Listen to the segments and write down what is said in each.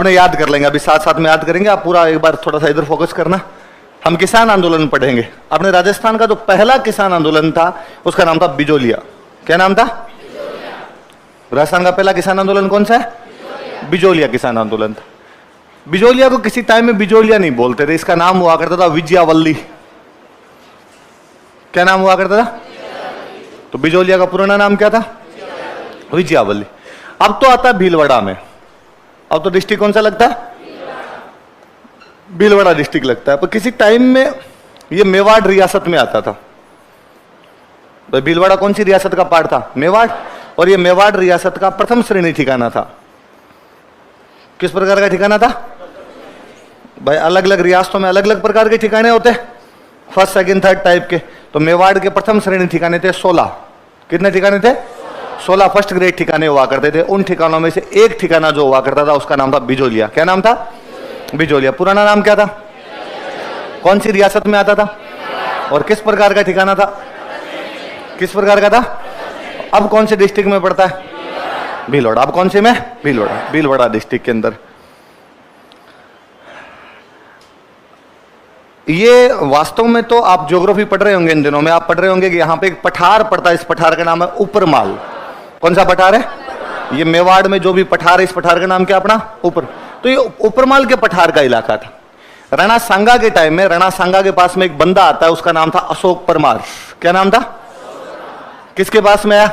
अपने याद कर लेंगे, अभी साथ साथ में याद करेंगे। आप पूरा एक बार थोड़ा सा इधर फोकस करना। हम किसान आंदोलन पढ़ेंगे। अपने राजस्थान का जो पहला किसान आंदोलन था उसका नाम था बिजोलिया। क्या नाम था? राजस्थान का पहला किसान आंदोलन कौन सा है? बिजोलिया किसान आंदोलन था। बिजोलिया को किसी टाइम में बिजोलिया नहीं बोलते थे, इसका नाम हुआ करता था विजयावल्ली। क्या नाम हुआ करता था? तो बिजोलिया का पुराना नाम क्या था? विजयावल्ली। अब तो आता है भीलवाड़ा में। अब तो डिस्ट्रिक्ट कौन सा लगता है? भीलवाड़ा डिस्ट्रिक्ट लगता है। पर किसी टाइम में ये मेवाड़ रियासत में आता था। तो भीलवाड़ा कौन सी रियासत का पार्ट था? मेवाड़। और ये मेवाड़ रियासत का प्रथम श्रेणी ठिकाना था। किस प्रकार का ठिकाना था भाई? अलग अलग रियासतों में अलग अलग प्रकार के ठिकाने होते हैं, फर्स्ट सेकंड थर्ड टाइप के। तो मेवाड़ के प्रथम श्रेणी ठिकाने थे 16। कितने ठिकाने थे? 16 फर्स्ट ग्रेड ठिकाने हुआ करते थे। उन ठिकानों में से एक ठिकाना जो हुआ करता था उसका नाम था बिजोलिया। क्या नाम था? बिजोलिया। पुराना नाम क्या था? कौन सी रियासत में आता था और किस प्रकार का ठिकाना था? किस प्रकार का था? अब कौन से डिस्ट्रिक्ट में पड़ता है? भीलवाड़ा। अब कौन से में? भीलवाड़ा। भीलवाड़ा डिस्ट्रिक्ट के अंदर। ये वास्तव में तो आप ज्योग्राफी पढ़ रहे होंगे इन दिनों में, आप पढ़ रहे होंगे कि यहाँ पे एक पठार पड़ता है। इस पठार का नाम है ऊपरमाल। कौन सा पठार है? ये मेवाड़ में जो भी पठार है, इस पठार का नाम क्या अपना? ऊपर। तो ये ऊपरमाल के पठार का इलाका था। राणा सांगा के टाइम में राणा सांगा के पास में एक बंदा आता है, उसका नाम था अशोक परमार। क्या नाम था? किसके पास में आया?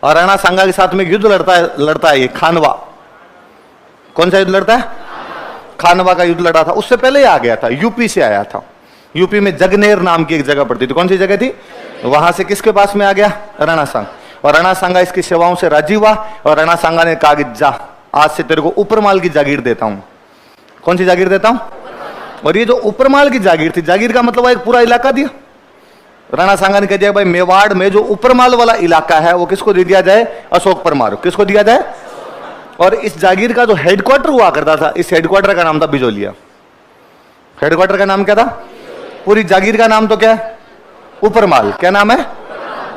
और राणा सांगा के साथ में युद्ध लड़ता है ये खानवा। कौन सा युद्ध लड़ता है? खानवा का युद्ध लड़ा था। उससे पहले ही आ गया था, यूपी से आया था। यूपी में जगनेर नाम की एक जगह पड़ती थी। कौन सी जगह थी? वहां से किसके पास में आ गया? राणा सांगा। और राणा सांगा इसकी सेवाओं से राजी हुआ और राणा सांगा ने कहा कि जा, आज से तेरे को ऊपरमाल की जागीर देता हूं। कौन सी जागीर देता हूं? और ये जो ऊपरमाल की जागीर थी, जागीर का मतलब एक पूरा इलाका दिया। राणा सांगा ने कह दिया भाई मेवाड़ में जो ऊपरमाल वाला इलाका है वो किसको दे दिया जाए? अशोक परमार। किसको दिया जाए? और इस जागीर का जो हेडक्वार्टर हुआ करता था, इस हेडक्वार्टर का नाम था बिजोलिया। हेडक्वार्टर का नाम क्या था? पूरी जागीर का नाम तो क्या है? ऊपरमाल। क्या नाम है?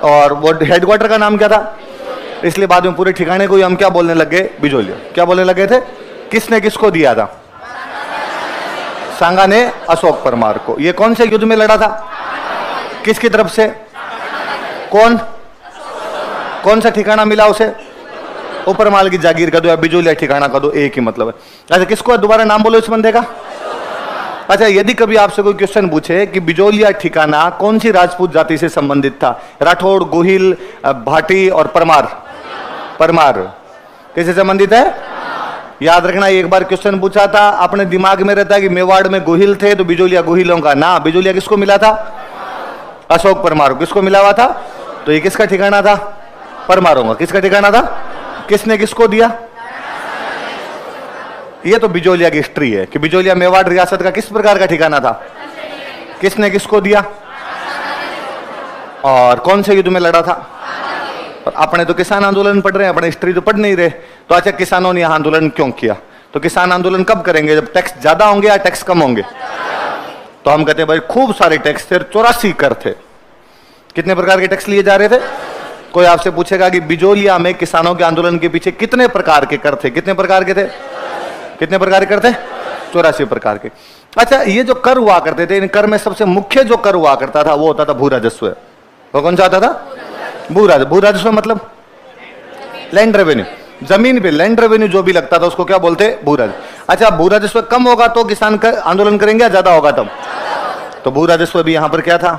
और वो हेडक्वार्टर का नाम क्या था? इसलिए बाद में पूरे ठिकाने को हम क्या बोलने लगे? बिजोलिया। क्या बोलने लगे थे? किसने किसको दिया था? सांगा ने अशोक परमार को। ये कौन से युद्ध में लड़ा था? किसकी तरफ से? कौन सा ठिकाना मिला उसे? ऊपरमाल की जागीर का दो या बिजोलिया ठिकाना का दो, एक ही मतलब है। अच्छा, किसको दोबारा नाम बोलो इस बंदे का? अच्छा, यदि कभी आपसे कोई क्वेश्चन पूछे कि बिजोलिया ठिकाना कौन सी राजपूत जाति से संबंधित था? राठौड़, गोहिल, भाटी और परमार। परमार किससे संबंधित है? याद रखना, एक बार क्वेश्चन पूछा था, अपने दिमाग में रहता है कि मेवाड़ में गोहिल थे तो बिजोलिया गोहिलों का ना। बिजोलिया किसको मिला था? अशोक परमार। किसको मिला हुआ था? तो ये किसका ठिकाना था? परमारों का। किसका ठिकाना था? किसने किसको दिया? ये तो बिजोलिया की हिस्ट्री है कि बिजोलिया मेवाड़ रियासत का किस प्रकार का ठिकाना था, किसने किसको दिया और कौन से युद्ध में लड़ा था। और अपने तो किसान आंदोलन पढ़ रहे हैं, अपने हिस्ट्री तो पढ़ नहीं रहे। तो अच्छा, किसानों ने यहां आंदोलन क्यों किया? तो किसान आंदोलन कब करेंगे? जब टैक्स ज्यादा होंगे या टैक्स कम होंगे? तो हम कहते हैं भाई खूब सारे टैक्स थे, 84 कर थे। कितने प्रकार के टैक्स लिए जा रहे थे? कोई आपसे पूछेगा कि बिजोलिया में किसानों के आंदोलन के पीछे कितने प्रकार के कर थे? कितने प्रकार के थे? कितने प्रकार के कर थे? 84 प्रकार के। अच्छा, ये जो कर हुआ करते थे, इन कर में सबसे मुख्य जो कर हुआ करता था वो होता था भू राजस्व। वो कौन सा आता था? भू राजस्व। भू राजस्व मतलब लैंड रेवेन्यू। जमीन पे लैंड रेवेन्यू जो भी लगता था उसको क्या बोलते? भू राजस्व। अच्छा, भू राजस्व कम होगा तो किसान का आंदोलन करेंगे या ज्यादा होगा तब? तो भू राजस्व भी यहां पर क्या था?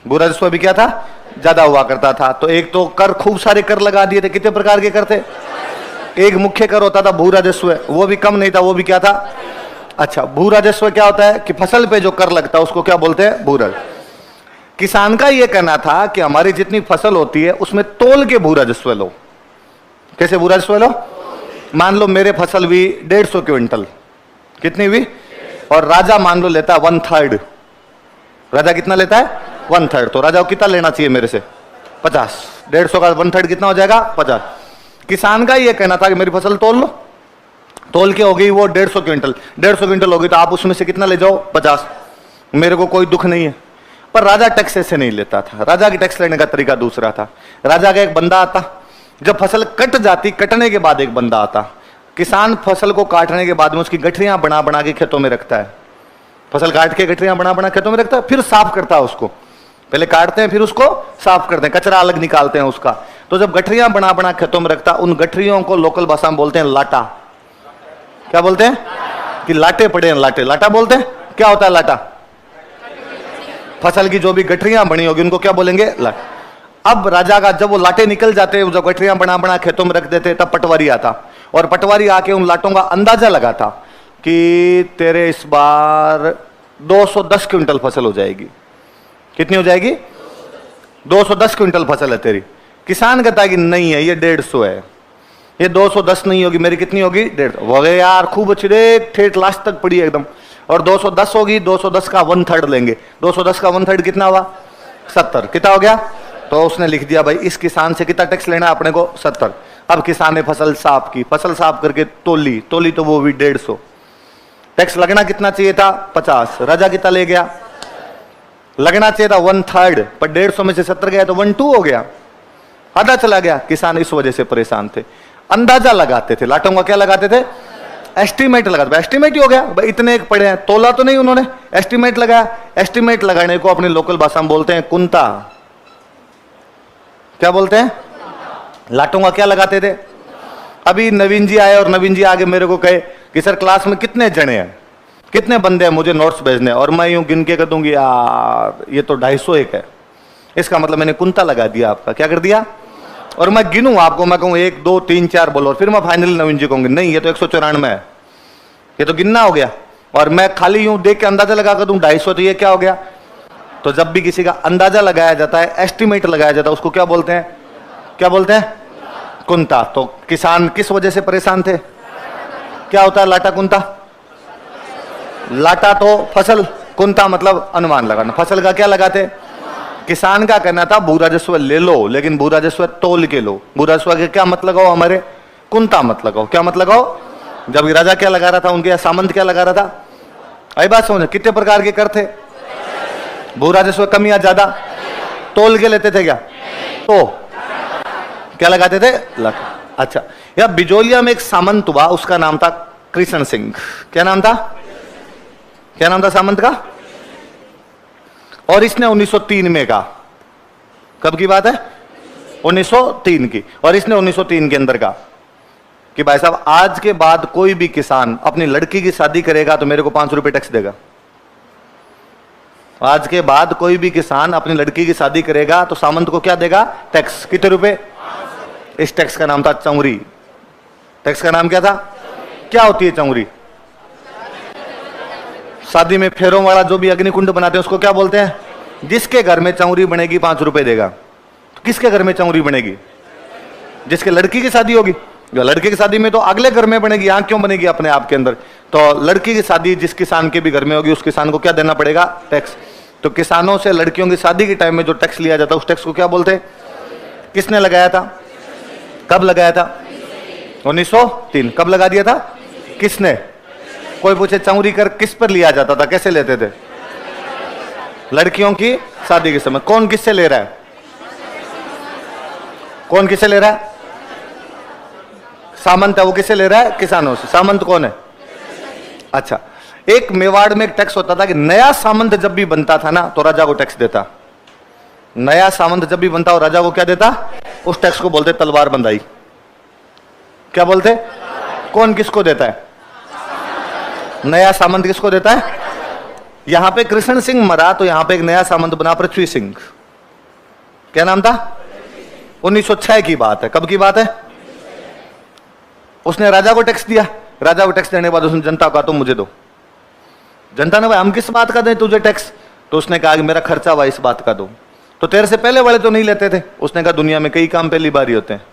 भू राजस्व भी क्या था? ज्यादा हुआ करता था। तो एक तो कर, खूब सारे कर लगा दिए थे। कितने प्रकार के कर थे? एक मुख्य कर होता था भू राजस्व, वो भी कम नहीं था, वो भी क्या था? अच्छा, भू राजस्व क्या होता है कि फसल पे जो कर लगता है उसको क्या बोलते हैं? भू राजस्व। किसान का ये कहना था कि हमारी जितनी फसल होती है उसमें तोल के भू राजस्व लो। कैसे भू राजस्व लो? मान लो मेरे फसल हुई 150 क्विंटल, कितनी हुई? और राजा मान लो लेता है 1/3। राजा कितना लेता है? 1/3। तो राजा को कितना लेना चाहिए मेरे से? 50। 150 का 1/3 कितना हो जाएगा? 50। किसान का ये कहना था कि मेरी फसल तोल लो। तोल के हो गई वो 150 क्विंटल। 150 क्विंटल होगी तो आप उसमें से कितना ले जाओ? 50। मेरे को कोई दुख नहीं है। पर राजा टैक्स ऐसे नहीं लेता था। राजा की टैक्स लेने का तरीका दूसरा था। राजा का एक बंदा आता, जब फसल कट जाती, कटने के बाद एक बंदा आता, किसान फसल को काटने के बाद में उसकी गठरियां बना बना के खेतों में रखता है। फसल काट के गठरियां बना बना खेतों में रखता है, फिर साफ करता है उसको। पहले काटते हैं फिर उसको साफ करते हैं, कचरा अलग निकालते हैं उसका। तो जब गठरियां बना बना खेतों में रखता, उन गठरियों को लोकल भाषा में बोलते हैं लाटा। क्या बोलते हैं? कि लाटे पड़े हैं, लाटे, लाटा बोलते हैं। क्या होता है लाटा? फसल की जो भी गठरियां बनी होगी उनको क्या बोलेंगे? लाटा। अब राजा का जब वो लाटे निकल जाते, जब गठरियां बना बना खेतों में रख देते, तब पटवारी आता और पटवारी आके उन लाटों का अंदाजा लगाता कि तेरे इस बार 210 क्विंटल फसल हो जाएगी। कितनी हो जाएगी? 210 क्विंटल फसल है तेरी। किसान कहता है कि नहीं है, ये 150 है, ये 210 नहीं होगी, मेरी कितनी होगी? 150। वो यार खूब अच्छी रे, ठेठ लास्ट तक पड़ी है एकदम, और 210 होगी, 210 का 1/3 लेंगे। 210 का 1/3 कितना हुआ? 70। कितना हो गया? तो उसने लिख दिया भाई इस किसान से कितना टैक्स लेना है अपने को? 70। अब किसान ने फसल साफ की, फसल साफ करके तोली, तोली तो वो भी 150। टैक्स लगना कितना चाहिए था? 50। राजा कितना ले गया? लगना चाहिए था 1/3, पर 150 में से 70 गया तो 1/2 हो गया, आधा चला गया। किसान इस वजह से परेशान थे। अंदाजा लगाते थे, लाटों का क्या लगाते थे? एस्टीमेट लगाते। एस्टीमेट ही हो गया भाई, इतने एक पड़े हैं, तोला तो नहीं उन्होंने, एस्टीमेट लगाया। एस्टीमेट लगाने को अपनी लोकल भाषा में बोलते हैं कुंता। क्या बोलते हैं? लाटों का क्या लगाते थे? अभी नवीन जी आए और नवीन जी आगे मेरे को कहे कि सर क्लास में कितने जने हैं, कितने बंदे हैं, मुझे नोट्स भेजने, और मैं यूं गिन के कह दूंगी यार ये तो 250 है, इसका मतलब मैंने कुंता लगा दिया आपका। क्या कर दिया? और मैं गिनूं आपको, मैं कहूं 1 2 3 4 बोलो, और फिर मैं फाइनली नवीन जी कहूंगी नहीं ये तो 194 है, ये तो गिनना हो गया। और मैं खाली यूं देख के अंदाजा लगा कर दूं 250, तो ये क्या हो गया? तो जब भी किसी का अंदाजा लगाया जाता है, एस्टिमेट लगाया जाता है, उसको क्या बोलते हैं? क्या बोलते हैं? कुंता। तो किसान किस वजह से परेशान थे? क्या होता है लाटा कुंता? लाटा तो फसल, कुंता मतलब अनुमान लगाना। फसल का क्या लगाते? किसान का कहना था भू राजस्व ले लो, लेकिन भू राजस्व तोल के लो। भू राजस्व के क्या मत लगाओ? हमारे कुंता मत लगाओ। क्या मत लगाओ? जब राजा क्या लगा रहा था उनके, सामंत क्या लगा रहा था? आई बात समझ। कितने प्रकार के कर थे? भू राजस्व कम या ज्यादा? तोल के लेते थे क्या? तो क्या लगाते थे? अच्छा, यह बिजोलिया में एक सामंत हुआ, उसका नाम था कृष्ण सिंह। क्या नाम था? क्या नाम था सामंत का? और इसने 1903 में कहा, कब की बात है? 1903 की। और इसने 1903 के अंदर कहा कि भाई साहब आज के बाद कोई भी किसान अपनी लड़की की शादी करेगा तो मेरे को 5 रुपए टैक्स देगा। आज के बाद कोई भी किसान अपनी लड़की की शादी करेगा तो सामंत को क्या देगा? टैक्स। कितने रुपए? इस टैक्स का नाम था चौंरी। टैक्स का नाम क्या था? क्या होती है चौंरी? शादी में फेरों वाला जो भी अग्निकुंड बनाते हैं उसको क्या बोलते हैं? जिसके घर में चौंरी बनेगी 5 रुपए देगा। तो किसके घर में चौंरी बनेगी? जिसके लड़की की शादी होगी। जो लड़के की शादी में तो अगले घर में बनेगी, यहां क्यों बनेगी अपने आप के अंदर? तो लड़की की शादी जिस किसान के भी घर में होगी उस किसान को क्या देना पड़ेगा? टैक्स। तो किसानों से लड़कियों की शादी के टाइम में जो टैक्स लिया जाता है उस टैक्स को क्या बोलते हैं? किसने लगाया था? कब लगाया था? 1903। कब लगा दिया था? किसने? कोई पूछे चौंरी कर किस पर लिया जाता था, कैसे लेते थे? लड़कियों की शादी के समय। कौन किससे ले रहा है? कौन किससे ले रहा है? सामंत है, वो किससे ले रहा है? किसानों से। सामंत कौन है? अच्छा, एक मेवाड़ में एक टैक्स होता था कि नया सामंत जब भी बनता था ना तो राजा को टैक्स देता। नया सामंत जब भी बनता और राजा को क्या देता? उस टैक्स को बोलते तलवार बंधाई। क्या बोलते? कौन किसको देता है? नया सामंत किसको देता है? यहां पे कृष्ण सिंह मरा तो यहां पे एक नया सामंत बना पृथ्वी सिंह। क्या नाम था? 1906 की बात है। कब की बात है? उसने राजा को टैक्स दिया। राजा को टैक्स देने के बाद उसने जनता को कहा तुम मुझे दो। जनता ने भाई हम किस बात का दें तुझे टैक्स? तो उसने कहा कि मेरा खर्चा हुआ इस बात का दो। तो तेरे से पहले वाले तो नहीं लेते थे। उसने कहा दुनिया में कई काम पहली बार ही होते हैं,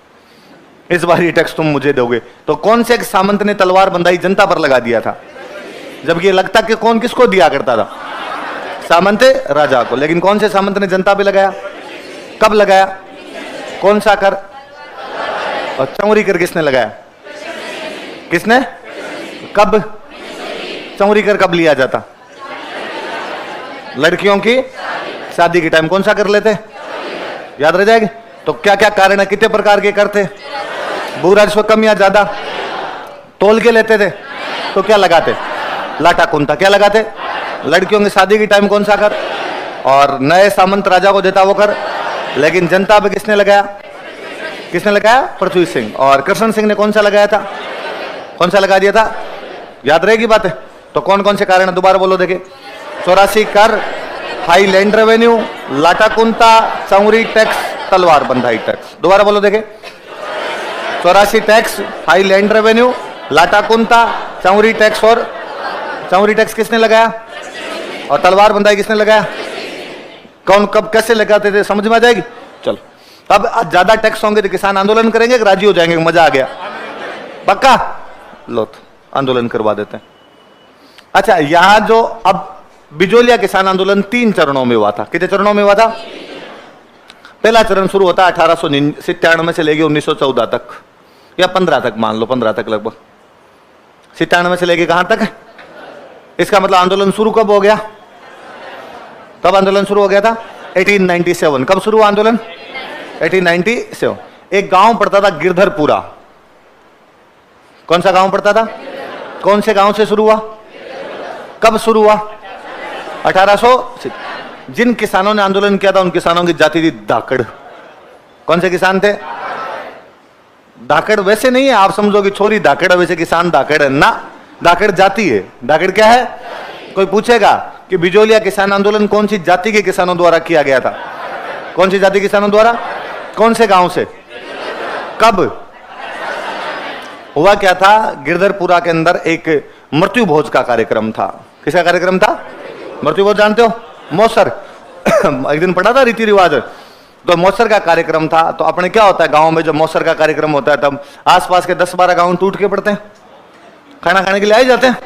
इस बार ये टैक्स तुम मुझे दोगे। तो कौन से एक सामंत ने तलवार बंधाई जनता पर लगा दिया था? जबकि ये लगता कि कौन किसको दिया करता था? सामंत राजा को। लेकिन कौन से सामंत ने जनता पे लगाया? कब लगाया? कौन सा कर? और चौंरी कर किसने लगाया? किसने? कब? चौंरी कर कब लिया जाता? लड़कियों की शादी के टाइम। कौन सा कर लेते? याद रह जाएगी। तो क्या क्या कारण है? कितने प्रकार के करते? भू राजस्व कम या ज्यादा? तोल के लेते थे तो क्या लगाते? लाटा कुंता। क्या लगाते? लड़कियों की शादी की टाइम कौन सा कर, और नए सामंत राजा को देता वो कर। लेकिन जनता पे किसने लगाया? किसने लगाया? पृथ्वी सिंह। और कृष्ण सिंह ने कौन सा लगाया था? कौन सा लगा दिया था? याद रहेगी बातें? तो कौन कौन से कारण है, दोबारा बोलो देखे। 84 कर, हाई लैंड रेवेन्यू, लाटा कुंता, चौरी टैक्स, तलवार बंधाई टैक्स। दोबारा बोलो देखे। 84 टैक्स, हाई लैंड रेवेन्यू, लाटा कुंता, चौरी टैक्स। और चौरी टैक्स किसने लगाया? और तलवार बंधाई किसने लगाया? कौन कब कैसे लगाते थे, समझ में आ जाएगी। चलो, अब ज्यादा टैक्स होंगे तो किसान आंदोलन करेंगे कि राजी हो जाएंगे? मजा आ गया, पक्का? लो तो आंदोलन करवा देते हैं। अच्छा, यहां जो अब बिजोलिया किसान आंदोलन 3 चरणों में हुआ था। कितने चरणों में हुआ था? पहला चरण शुरू होता 1897 से लेके 1914 तक, या 15 तक, मान लो 15 तक लगभग। 97 से लेके कहां तक? इसका मतलब आंदोलन शुरू कब हो गया? कब आंदोलन शुरू हो गया था? 1897। कब शुरू हुआ आंदोलन? 1897। एक गांव पड़ता था गिरधरपुरा। कौन सा गांव पड़ता था? कौन से गांव से शुरू हुआ? कब शुरू हुआ? 1800। जिन किसानों ने आंदोलन किया था उन किसानों की जाति थी धाकड़। कौन से किसान थे? धाकड़ वैसे नहीं है आप समझो कि छोरी धाकड़ वैसे किसान धाकड़ है ना, धाकड़ जाति है। धाकड़ क्या है? कोई पूछेगा कि बिजोलिया किसान आंदोलन कौन सी जाति के किसानों द्वारा किया गया था? कौन सी जाति के किसानों द्वारा? कौन से गांव से? कब हुआ? क्या था? गिरधरपुरा के अंदर एक मृत्यु भोज का कार्यक्रम था। किसका कार्यक्रम था? मृत्यु भोज जानते हो? मौसर। एक दिन पढ़ा था रीति रिवाज, तो मौसर का कार्यक्रम था। तो अपने क्या होता है गांव में जब मौसर का कार्यक्रम होता है तब आसपास के 10-12 गांव टूट के पड़ते हैं, खाना खाने के लिए आए जाते हैं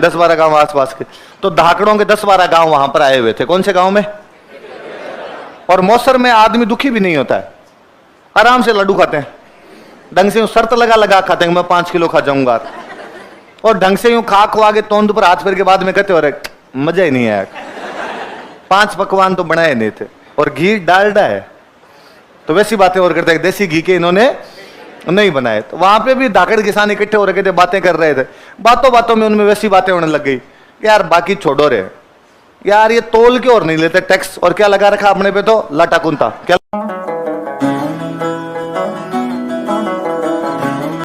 10-12 गांव आसपास के। तो धाकड़ों के 10-12 गांव वहां पर आए हुए थे। कौन से गांव में? और मौसर में आदमी दुखी भी नहीं होता है, आराम से लड्डू खाते हैं, ढंग से शर्त लगा खाते हैं मैं 5 किलो खा जाऊंगा, और ढंग से यूं खा खुआ के तोंद पर हाथ फेर के बाद में कहते हो अरे मजा ही नहीं आया, 5 पकवान तो बनाए नहीं थे, और घी डालडा है तो वैसी बातें और करते हैं, देसी घी के इन्होंने नहीं बनाए। तो वहां पे भी धाकड़ किसान इकट्ठे हो रखे थे, बातें कर रहे थे। बातों बातों में उनमें वैसी बातें होने लग गई, यार बाकी छोड़ो रे यार, ये तोल के और नहीं लेते टैक्स, और क्या लगा रखा अपने पे? तो लाटा कुंता। क्या